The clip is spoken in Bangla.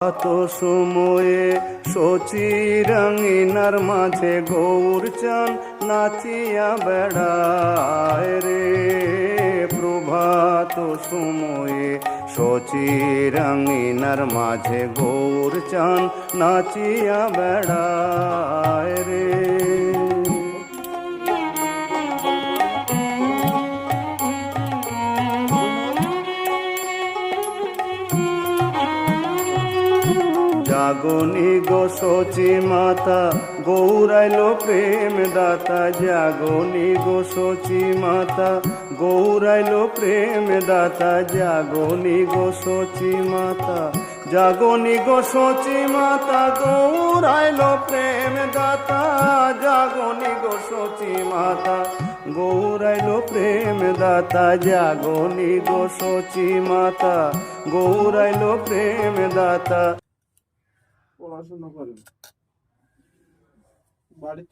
তো সময়ে শচীরাঙ্গিনার মাঝে গৌরচাঁদ নাচিয়া বেড়ায় রে। প্রভাত সময়ে শচীরাঙ্গিনার মাঝে গৌরচাঁদ নাচিয়া বেড়ায় রে। জাগনি গো শচী মাতা গৌরাইলো প্রেম দাতা। জাগনি গো শচী মাতা গৌরাইলো প্রেম দাতা। জাগনি গো শচী মাতা, জাগনি গো শচী মাতা গৌরাইলো প্রেম দাতা। জাগনি গো শচী মাতা গৌরাইলো প্রেম দাতা। জাগনি গো শচী মাতা গৌরাইলো প্রেম দাতা। পড়াশোনা করেন বাড়িতে।